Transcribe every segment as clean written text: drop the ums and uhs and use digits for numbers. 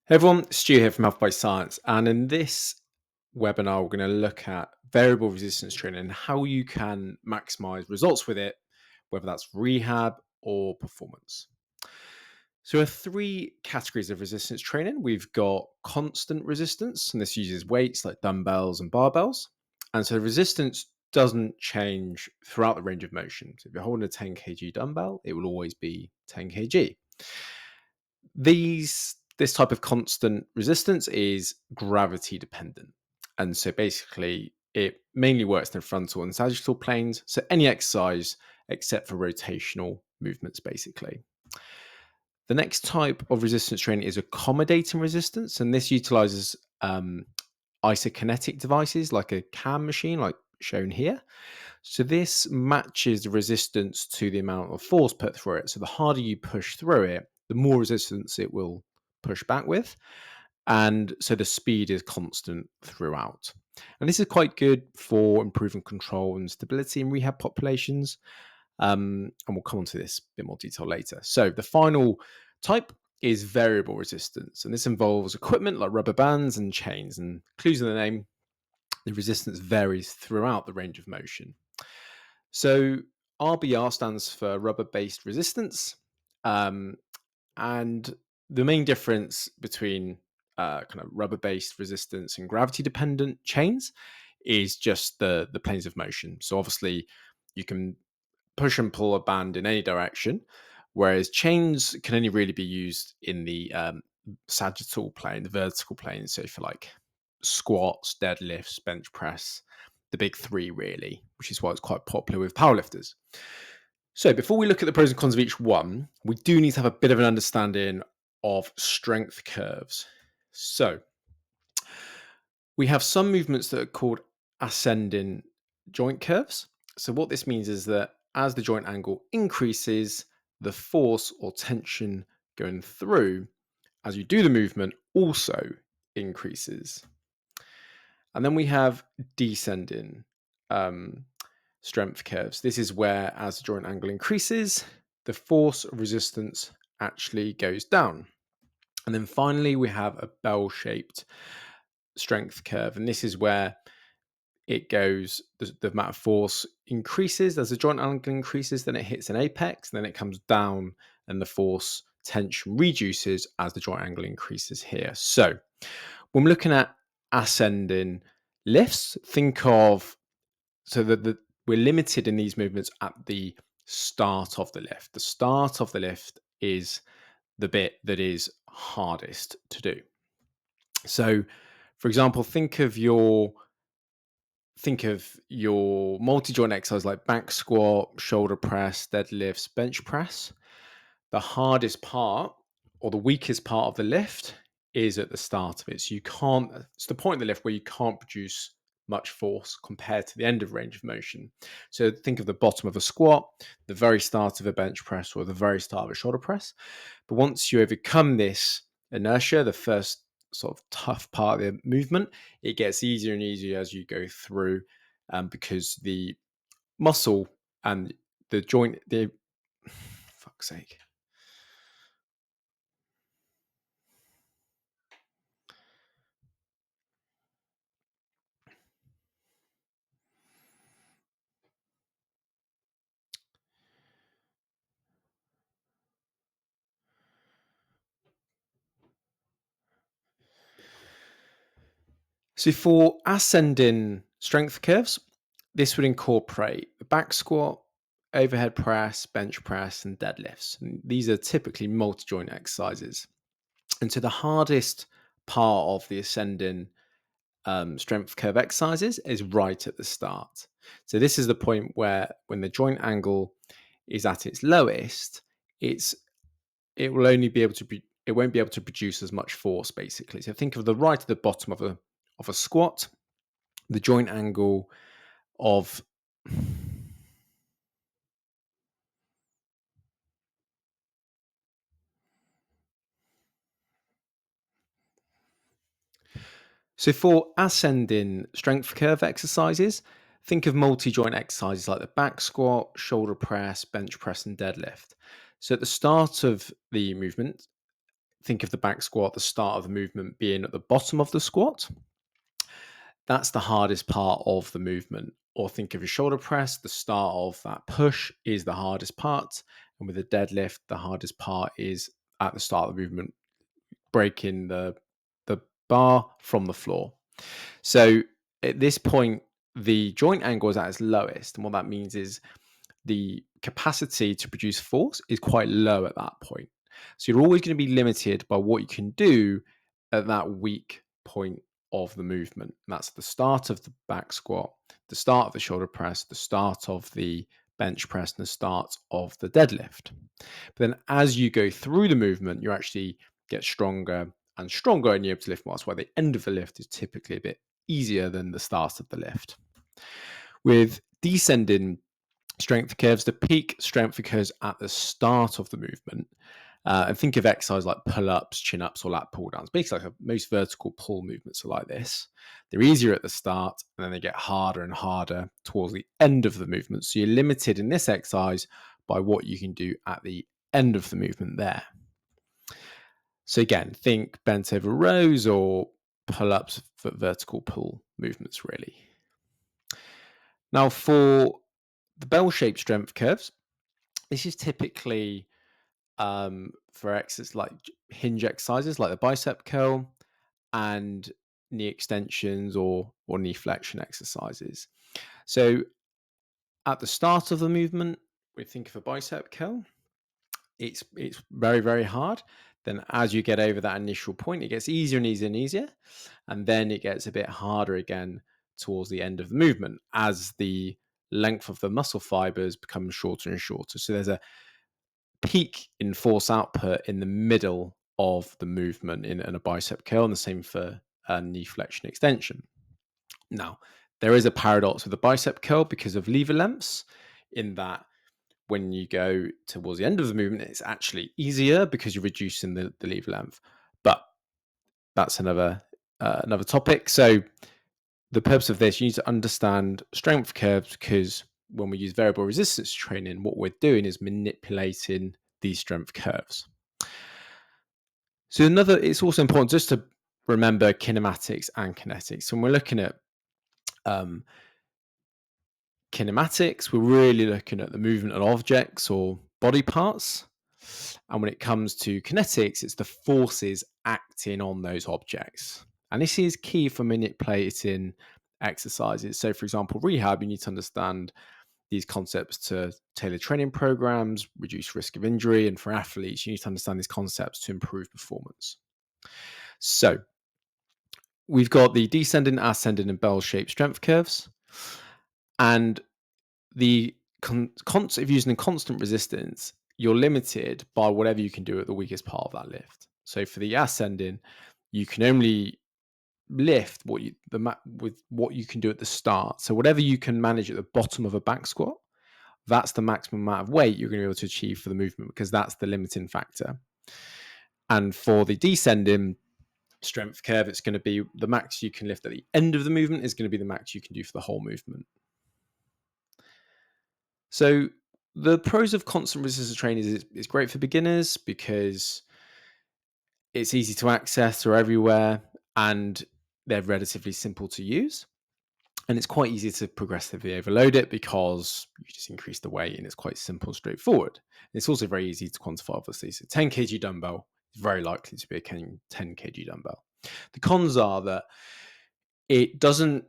Hey everyone, Stu here from Health by Science, and in this webinar, we're going to look at variable resistance training and how you can maximize results with it, whether that's rehab or performance. So, there are three categories of resistance training. We've got constant resistance, and this uses weights like dumbbells and barbells. And so, the resistance doesn't change throughout the range of motion. So, if you're holding a 10 kg dumbbell, it will always be 10 kg. This type of constant resistance is gravity dependent. And so basically it mainly works in the frontal and sagittal planes. So any exercise except for rotational movements, basically. The next type of resistance training is accommodating resistance, and this utilizes isokinetic devices like a cam machine, like shown here. So this matches the resistance to the amount of force put through it. So the harder you push through it, the more resistance it will push back with. And so the speed is constant throughout. And this is quite good for improving control and stability in rehab populations. And we'll come on to this in a bit more detail later. So the final type is variable resistance. And this involves equipment like rubber bands and chains. And clues in the name, the resistance varies throughout the range of motion. So RBR stands for rubber-based resistance, and the main difference between kind of rubber-based resistance and gravity-dependent chains is just the planes of motion. So obviously, you can push and pull a band in any direction, whereas chains can only really be used in the sagittal plane, the vertical plane. So for like squats, deadlifts, bench press, the big three really, which is why it's quite popular with powerlifters. So before we look at the pros and cons of each one, we do need to have a bit of an understanding of strength curves. So we have some movements that are called ascending joint curves. So what this means is that as the joint angle increases, the force or tension going through as you do the movement also increases. And then we have descending strength curves. This is where, as the joint angle increases, the force of resistance actually goes down. And then finally, we have a bell shaped strength curve. And this is where it goes, the amount of force increases as the joint angle increases, then it hits an apex, then it comes down, and the force tension reduces as the joint angle increases here. So when we're looking at ascending lifts, think of so that we're limited in these movements at the start of the lift. The start of the lift is the bit that is hardest to do. So, for example, think of your multi-joint exercise like back squat, shoulder press, deadlifts, bench press. The hardest part or the weakest part of the lift is at the start of it. So it's the point of the lift where you can't produce much force compared to the end of range of motion. So think of the bottom of a squat, the very start of a bench press, or the very start of a shoulder press. But once you overcome this inertia, the first sort of tough part of the movement, it gets easier and easier as you go through, because the muscle and the joint, the fuck's sake. So for ascending strength curves, this would incorporate the back squat, overhead press, bench press, and deadlifts. And these are typically multi-joint exercises. And so the hardest part of the ascending strength curve exercises is right at the start. So this is the point where when the joint angle is at its lowest, it will only be able to be it won't be able to produce as much force basically. So think of the right at the bottom of a squat, the joint angle of so for ascending strength curve exercises, think of multi-joint exercises like the back squat, shoulder press, bench press, and deadlift. So at the start of the movement, think of the back squat, the start of the movement being at the bottom of the squat. That's the hardest part of the movement. Or think of a shoulder press, the start of that push is the hardest part. And with a deadlift, the hardest part is at the start of the movement, breaking the bar from the floor. So at this point, the joint angle is at its lowest. And what that means is the capacity to produce force is quite low at that point. So you're always going to be limited by what you can do at that weak point of the movement. And that's the start of the back squat, the start of the shoulder press, the start of the bench press, and the start of the deadlift. But then as you go through the movement, you actually get stronger and stronger and you're able to lift more. That's why the end of the lift is typically a bit easier than the start of the lift. With descending strength curves, the peak strength occurs at the start of the movement. And think of exercise like pull-ups, chin-ups, or lat pull-downs. Basically, like most vertical pull movements are like this. They're easier at the start, and then they get harder and harder towards the end of the movement. So you're limited in this exercise by what you can do at the end of the movement there. So again, think bent over rows or pull-ups for vertical pull movements, really. Now, for the bell-shaped strength curves, this is typically for exercises like hinge exercises, like the bicep curl and knee extensions or knee flexion exercises. So at the start of the movement, we think of a bicep curl. It's very, very hard. Then as you get over that initial point, it gets easier and easier and easier. And then it gets a bit harder again towards the end of the movement as the length of the muscle fibers becomes shorter and shorter. So there's a peak in force output in the middle of the movement in a bicep curl, and the same for a knee flexion extension. Now, there is a paradox with the bicep curl because of lever lengths, in that when you go towards the end of the movement, it's actually easier because you're reducing the lever length. But that's another topic. So the purpose of this, you need to understand strength curves, because when we use variable resistance training, what we're doing is manipulating these strength curves. So it's also important just to remember kinematics and kinetics. When we're looking at kinematics, we're really looking at the movement of objects or body parts. And when it comes to kinetics, it's the forces acting on those objects. And this is key for manipulating exercises. So, for example, rehab, you need to understand these concepts to tailor training programs, reduce risk of injury. And for athletes, you need to understand these concepts to improve performance. So we've got the descending, ascending, and bell-shaped strength curves. And the concept of using a constant resistance, you're limited by whatever you can do at the weakest part of that lift. So for the ascending, you can only lift with what you can do at the start. So whatever you can manage at the bottom of a back squat, that's the maximum amount of weight you're going to be able to achieve for the movement, because that's the limiting factor. And for the descending strength curve, it's going to be the max you can lift at the end of the movement is going to be the max you can do for the whole movement. So the pros of constant resistance training is it's great for beginners because it's easy to access, they're everywhere, and they're relatively simple to use. And it's quite easy to progressively overload it because you just increase the weight and it's quite simple and straightforward. It's also very easy to quantify, obviously. So 10 kg dumbbell is very likely to be a 10 kg dumbbell. The cons are that it doesn't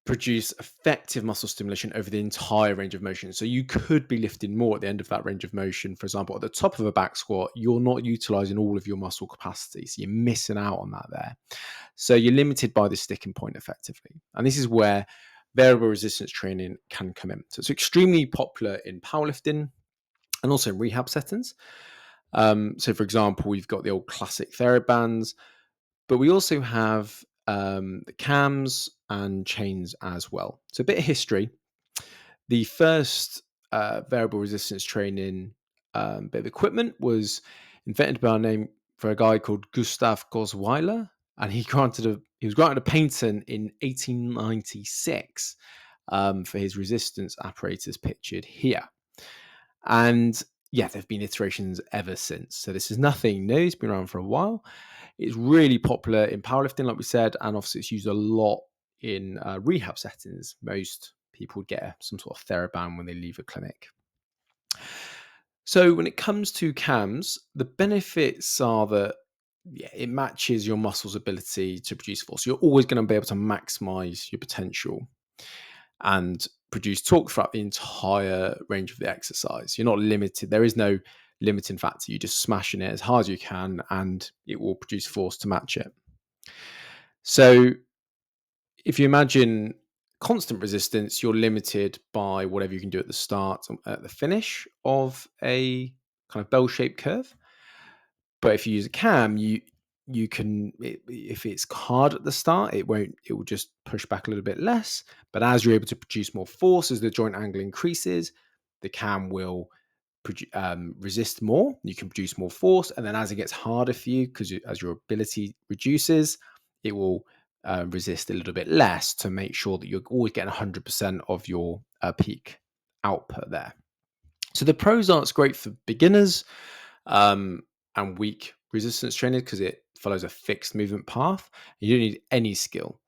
produce effective muscle stimulation over the entire range of motion. So you could be lifting more at the end of that range of motion. For example, at the top of a back squat, you're not utilizing all of your muscle capacity. So you're missing out on that there. So you're limited by the sticking point effectively. And this is where variable resistance training can come in. So it's extremely popular in powerlifting and also in rehab settings. So for example, we've got the old classic TheraBands, but we also have the cams and chains as well. So a bit of history. The first variable resistance training bit of equipment was invented by a guy called Gustav Gosweiler, and he was granted a patent in 1896 for his resistance apparatus pictured here. And yeah, there have been iterations ever since. So this is nothing new. It's been around for a while. It's really popular in powerlifting, like we said, and obviously it's used a lot in rehab settings. Most people get some sort of TheraBand when they leave a clinic. So when it comes to cams, the benefits are that it matches your muscle's ability to produce force. You're always going to be able to maximize your potential and produce torque throughout the entire range of the exercise. You're not limited. There is no limiting factor. You're just smashing it as hard as you can and it will produce force to match it. So if you imagine constant resistance, you're limited by whatever you can do at the start and at the finish of a kind of bell-shaped curve. But if you use a cam, you can if it's hard at the start, it will just push back a little bit less. But as you're able to produce more force, as the joint angle increases, the cam will resist more. You can produce more force, and then as it gets harder for you, because as your ability reduces, it will resist a little bit less to make sure that you're always getting 100% of your peak output there. So the pros are it's great for beginners and weak resistance training because it follows a fixed movement path. You don't need any skill.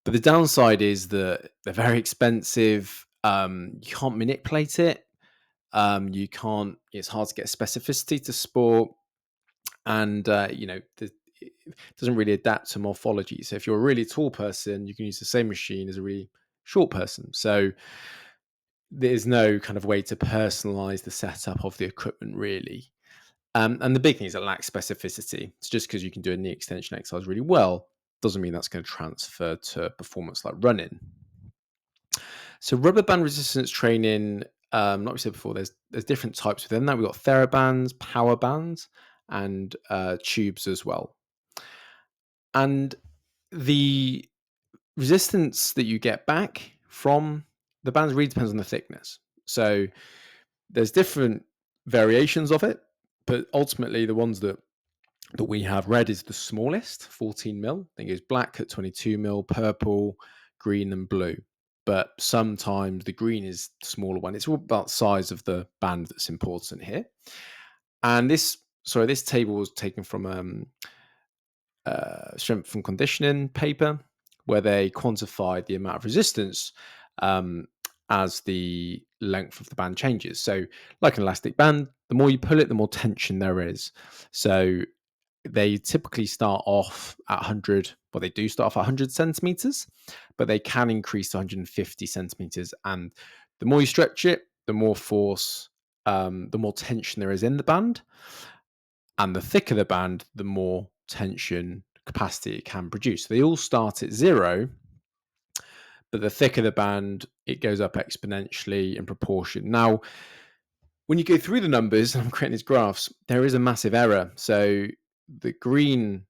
But the downside is that they're very expensive. You can't manipulate it. You can't. It's hard to get specificity to sport, and it doesn't really adapt to morphology. So if you're a really tall person, you can use the same machine as a really short person. So there's no kind of way to personalize the setup of the equipment, really. And the big thing is it lacks specificity. It's just because you can do a knee extension exercise really well doesn't mean that's going to transfer to performance like running. So rubber band resistance training, like we said before, there's different types within that. We've got TheraBands, power bands, and tubes as well. And the resistance that you get back from the bands really depends on the thickness. So there's different variations of it, but ultimately the ones that we have, red is the smallest, 14 mil. I think it's black at 22 mil, purple, green, and blue. But sometimes the green is the smaller one. It's all about size of the band that's important here. And this table was taken from strength and conditioning paper, where they quantified the amount of resistance as the length of the band changes. So, like an elastic band, the more you pull it, the more tension there is. So they typically start off at 100. Well, they do start off at 100 centimeters, but they can increase to 150 centimeters. And the more you stretch it, the more force, the more tension there is in the band. And the thicker the band, the more tension capacity it can produce. They all start at 0, but the thicker the band, it goes up exponentially in proportion. Now, when you go through the numbers, and I'm creating these graphs, there is a massive error. So the green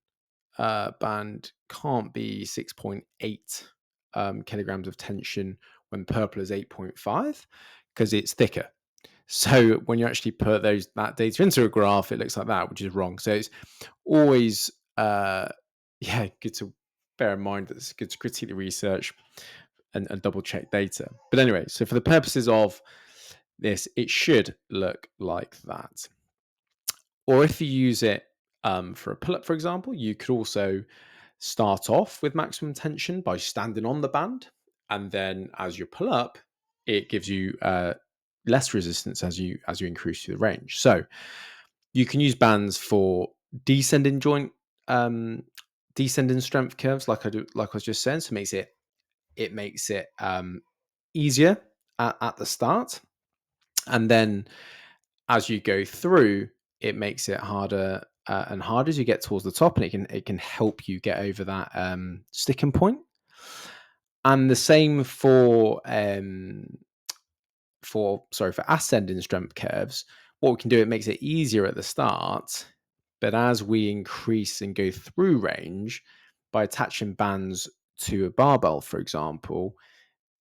band can't be 6.8 kilograms of tension when purple is 8.5 because it's thicker. So when you actually put that data into a graph, it looks like that, which is wrong. So it's always good to bear in mind that it's good to critique the research and double check data. But anyway, so for the purposes of this, it should look like that. Or if you use it for a pull-up, for example, you could also start off with maximum tension by standing on the band, and then as you pull up, it gives you less resistance as you increase the range. So you can use bands for descending joint, descending strength curves, like I was just saying. So it makes it easier at the start, and then as you go through, it makes it harder and harder as you get towards the top, and it can help you get over that sticking point. And the same for ascending strength curves. What we can do, it makes it easier at the start, but as we increase and go through range by attaching bands to a barbell, for example,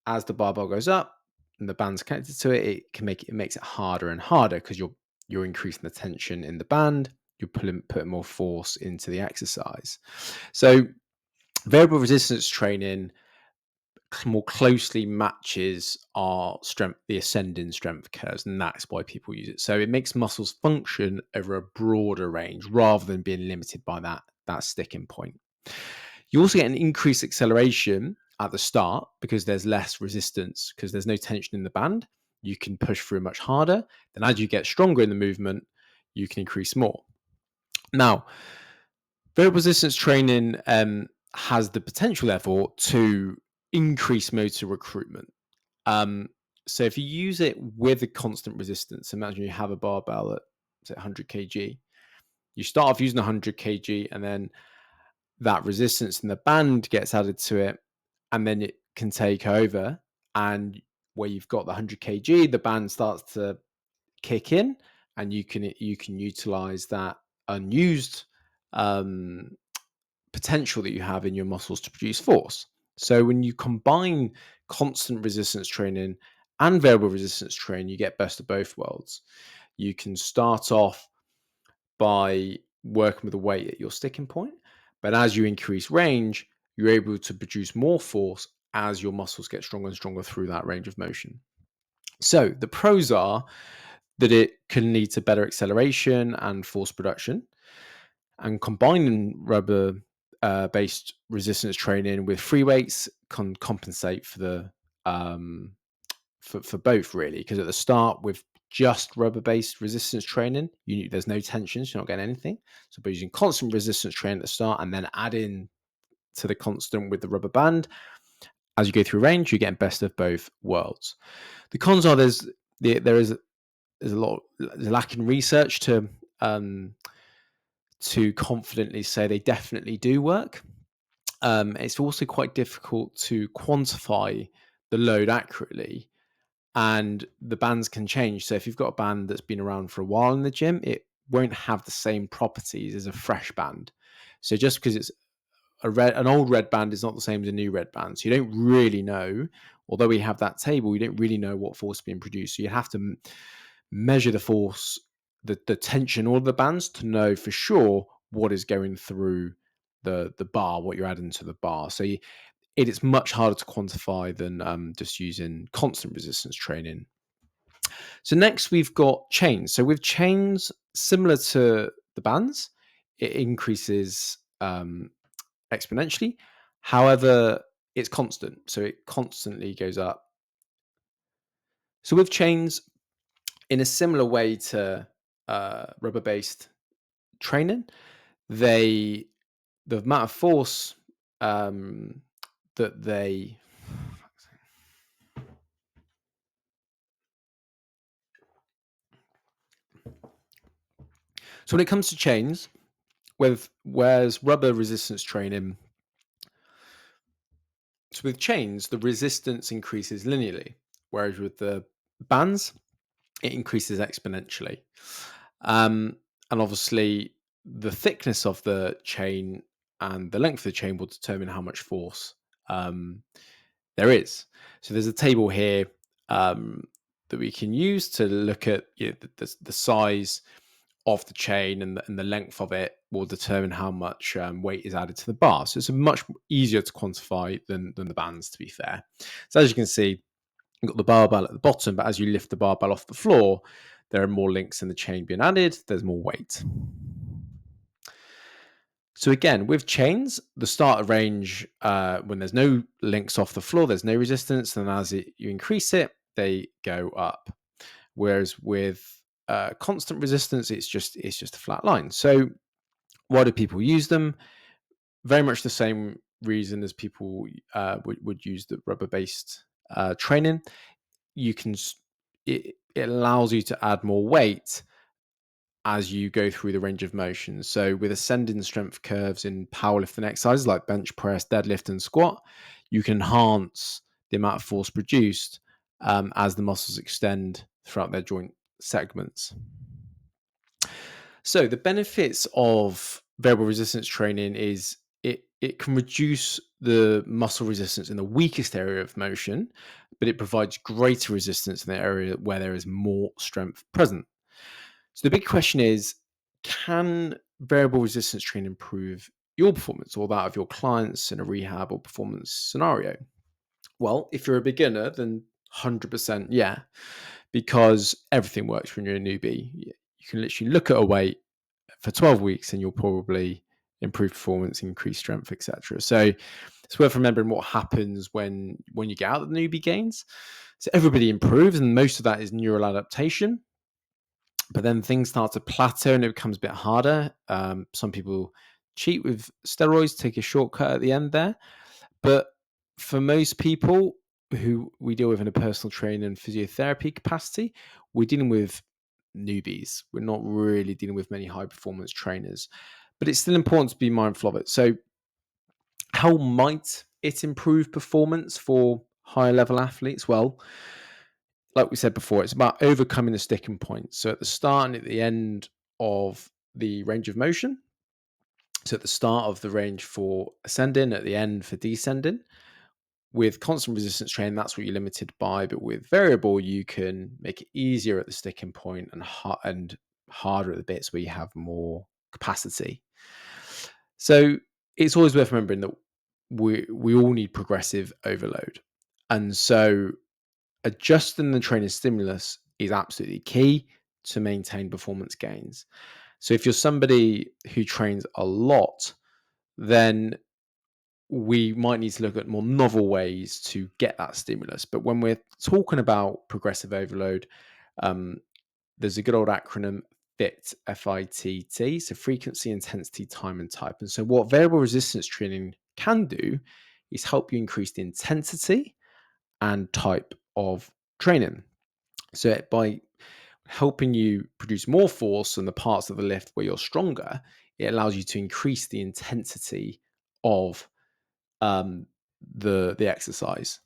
as the barbell goes up and the band's connected to it, it makes it harder and harder because you're increasing the tension in the band, you're putting more force into the exercise. So variable resistance training more closely matches our strength, the ascending strength curves, and that's why people use it. So it makes muscles function over a broader range rather than being limited by that sticking point. You also get an increased acceleration at the start because there's less resistance, because there's no tension in the band. You can push through much harder. Then as you get stronger in the movement, you can increase more. Now, variable resistance training has the potential, therefore, to increase motor recruitment. So if you use it with a constant resistance, imagine you have a barbell at, say, 100 kg. You start off using 100 kg, and then that resistance in the band gets added to it, and then it can take over. And where you've got the 100 kg, the band starts to kick in, and you can utilize that unused potential that you have in your muscles to produce force. So when you combine constant resistance training and variable resistance training, you get best of both worlds. You can start off by working with a weight at your sticking point, but as you increase range, you're able to produce more force as your muscles get stronger and stronger through that range of motion. So the pros are that it can lead to better acceleration and force production, and combining rubber based resistance training with free weights can compensate for the for both, really, because at the start with just rubber based resistance training, there's no tension, so you're not getting anything. So by using constant resistance training at the start and then add in to the constant with the rubber band, as you go through range, you're getting best of both worlds. The cons are there's a lack in research to confidently say they definitely do work. It's also quite difficult to quantify the load accurately, and the bands can change. So if you've got a band that's been around for a while in the gym, it won't have the same properties as a fresh band. So just because it's an old red band is not the same as a new red band. So you don't really know, although we have that table, you don't really know what force is being produced. So you have to measure the force, the tension, all of the bands to know for sure what is going through the bar, what you're adding to the bar. So it's much harder to quantify than just using constant resistance training. So next we've got chains. So with chains, similar to the bands, it increases exponentially. However, it's constant, so it constantly goes up. So with chains, in a similar way to rubber-based training, the amount of force that they so when it comes to chains, whereas rubber resistance training, so with chains, the resistance increases linearly, whereas with the bands, it increases exponentially. And obviously, the thickness of the chain and the length of the chain will determine how much force there is. So there's a table here that we can use to look at the size of the chain, and the length of it will determine how much weight is added to the bar. So it's much easier to quantify than the bands, to be fair. So as you can see, you've got the barbell at the bottom, but as you lift the barbell off the floor, there are more links in the chain being added. There's more weight. So again, with chains, the starter range, when there's no links off the floor, there's no resistance, and as you increase it, they go up. Whereas with constant resistance, it's just a flat line. So why do people use them? Very much the same reason as people would use the rubber-based training. It allows you to add more weight as you go through the range of motion. So with ascending strength curves in powerlifting exercises like bench press, deadlift, and squat, you can enhance the amount of force produced as the muscles extend throughout their joint segments. So the benefits of variable resistance training is it can reduce the muscle resistance in the weakest area of motion, but it provides greater resistance in the area where there is more strength present. So the big question is, can variable resistance training improve your performance or that of your clients in a rehab or performance scenario? Well, if you're a beginner, then 100% yeah, because everything works when you're a newbie. You can literally look at a weight for 12 weeks and you'll probably improve performance, increase strength, etc. So it's worth remembering what happens when you get out of the newbie gains. So everybody improves, and most of that is neural adaptation. But then things start to plateau and it becomes a bit harder. Some people cheat with steroids, take a shortcut at the end there. But for most people who we deal with in a personal training and physiotherapy capacity, we're dealing with newbies. We're not really dealing with many high performance trainers, but it's still important to be mindful of it. So, how might it improve performance for higher level athletes? Well, like we said before, it's about overcoming the sticking point. So, at the start and at the end of the range of motion, so at the start of the range for ascending, at the end for descending, with constant resistance training, that's what you're limited by. But with variable, you can make it easier at the sticking point and harder at the bits where you have more capacity. So it's always worth remembering that we all need progressive overload, and so adjusting the training stimulus is absolutely key to maintain performance gains. So if you're somebody who trains a lot, then we might need to look at more novel ways to get that stimulus. But when we're talking about progressive overload, um, there's a good old acronym FIT, FITT, so frequency, intensity, time, and type. And so, what variable resistance training can do is help you increase the intensity and type of training. So, by helping you produce more force on the parts of the lift where you're stronger, it allows you to increase the intensity of um, the exercise.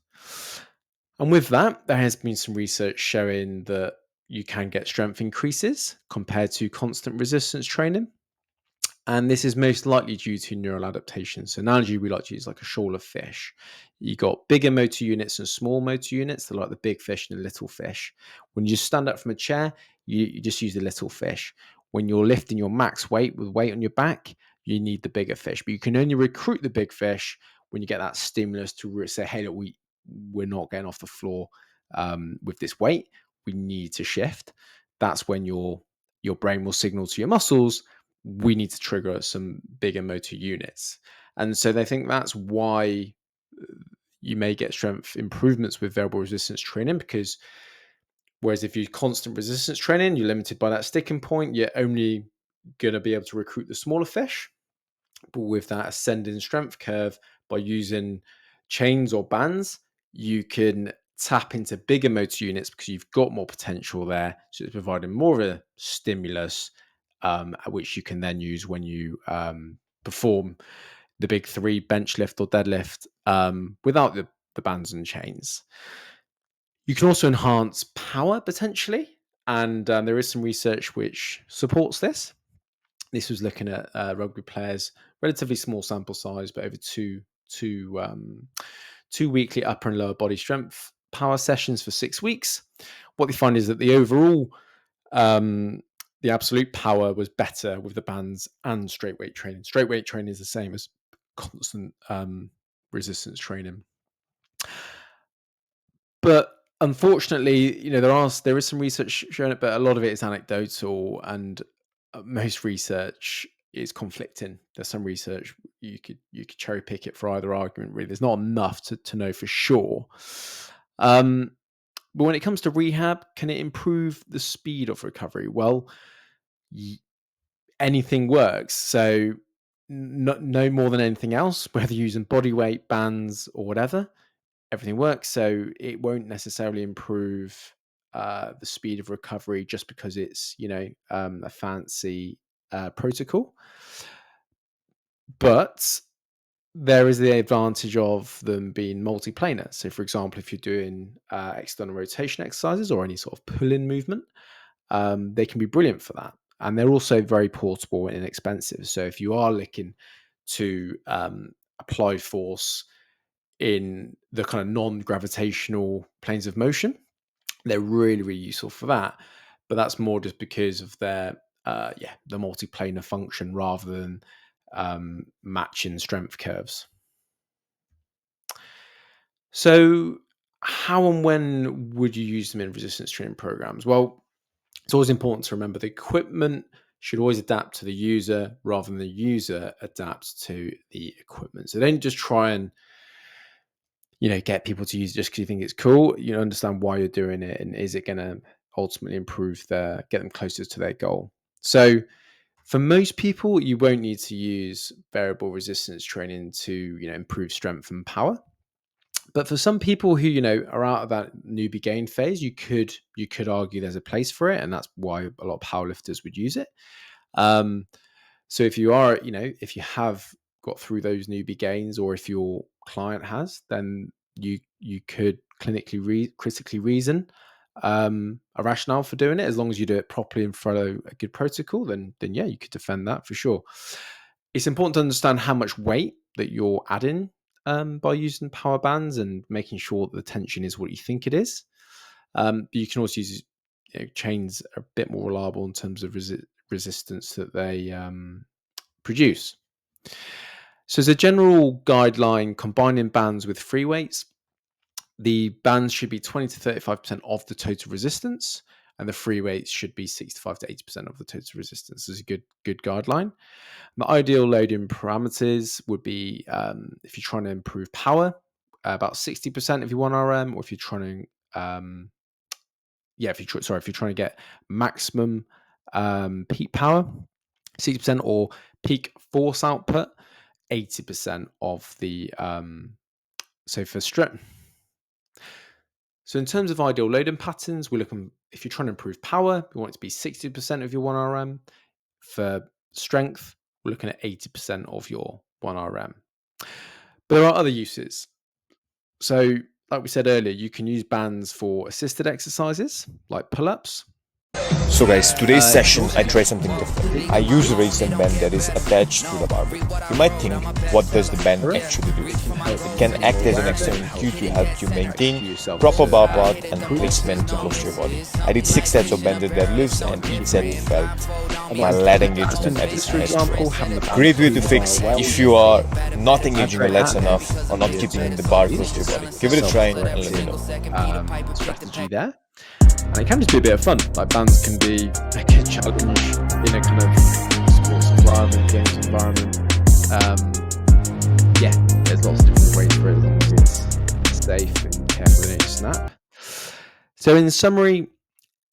And with that, there has been some research showing that you can get strength increases compared to constant resistance training. And this is most likely due to neural adaptation. So, analogy we like to use like a shoal of fish. You got bigger motor units and small motor units. They're like the big fish and the little fish. When you stand up from a chair, you just use the little fish. When you're lifting your max weight with weight on your back, you need the bigger fish. But you can only recruit the big fish when you get that stimulus to say, "Hey, look, we're not getting off the floor with this weight. We need to shift." That's when your brain will signal to your muscles, we need to trigger some bigger motor units. And so they think that's why you may get strength improvements with variable resistance training, because whereas if you constant resistance training, you're limited by that sticking point, you're only going to be able to recruit the smaller fish. But with that ascending strength curve, by using chains or bands, you can tap into bigger motor units because you've got more potential there. So it's providing more of a stimulus, which you can then use when you perform the big three, bench lift or deadlift, without the bands and chains. You can also enhance power potentially. And there is some research which supports this. This was looking at rugby players, relatively small sample size, but over two weekly upper and lower body strength power sessions for 6 weeks. What they find is that the overall, the absolute power was better with the bands and straight weight training. Straight weight training is the same as constant resistance training. But unfortunately, there is some research showing it, but a lot of it is anecdotal, and most research is conflicting. There's some research you could cherry pick it for either argument. Really, there's not enough to know for sure. But when it comes to rehab, can it improve the speed of recovery? Well, anything works. So no more than anything else, whether you're using body weight, bands, or whatever, everything works. So it won't necessarily improve the speed of recovery just because it's a fancy protocol. But there is the advantage of them being multiplanar. So, for example, if you're doing external rotation exercises or any sort of pull-in movement, they can be brilliant for that. And they're also very portable and inexpensive. So if you are looking to apply force in the kind of non-gravitational planes of motion, they're really, really useful for that. But that's more just because of their the multiplanar function rather than matching strength curves. So, how and when would you use them in resistance training programs? Well, it's always important to remember the equipment should always adapt to the user rather than the user adapts to the equipment. So don't just try and get people to use it just because you think it's cool. You understand why you're doing it, and is it going to ultimately get them closer to their goal. So for most people, you won't need to use variable resistance training to improve strength and power. But for some people who are out of that newbie gain phase, you could argue there's a place for it, and that's why a lot of powerlifters would use it. Um, so if you are, if you have got through those newbie gains, or if your client has, then you could critically reason a rationale for doing it, as long as you do it properly and follow a good protocol. Then yeah, you could defend that for sure. It's important to understand how much weight that you're adding by using power bands and making sure that the tension is what you think it is. But you can also use chains are a bit more reliable in terms of resistance that they produce. So as a general guideline, combining bands with free weights, the bands should be 20 to 35% of the total resistance, and the free weights should be 65 to 80% of the total resistance. This is a good guideline. The ideal loading parameters would be, if you're trying to improve power, about 60% of your 1RM, or if you're trying to if you're trying to get maximum peak power, 60%, or peak force output, 80% of the so for strength. So in terms of ideal loading patterns, we're looking, if you're trying to improve power, we want it to be 60% of your 1RM. For strength, we're looking at 80% of your 1RM. But there are other uses. So like we said earlier, you can use bands for assisted exercises like pull-ups. So guys, today's session I try something different. I use a resistant band that is attached to the barbell. You might think, what does the band actually do? It can act as an external cue to help you maintain proper bar path and placement close to your body. I did 6 sets of banded deadlifts, and each set felt my lat engagement at its highest point. Great way to fix if you are not engaging your lats enough or not keeping the bar close to your body. Give it a try and let me know. Strategy there. And it can just be a bit of fun. Like, bands can be a good challenge in a kind of sports environment, games environment. There's lots of different ways for it, as long as it's safe and careful and don't snap. So in summary,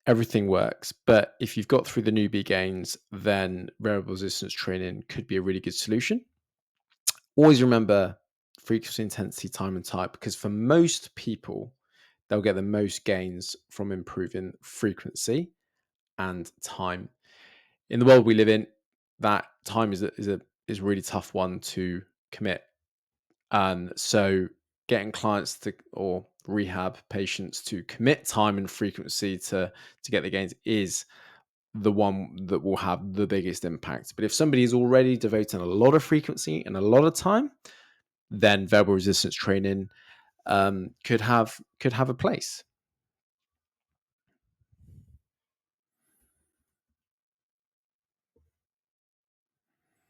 everything works. But if you've got through the newbie gains, then variable resistance training could be a really good solution. Always remember frequency, intensity, time, and type, because for most people, they'll get the most gains from improving frequency and time. In the world we live in, that time is a really tough one to commit. So getting clients or rehab patients to commit time and frequency to get the gains is the one that will have the biggest impact. But if somebody is already devoting a lot of frequency and a lot of time, then variable resistance training could have a place.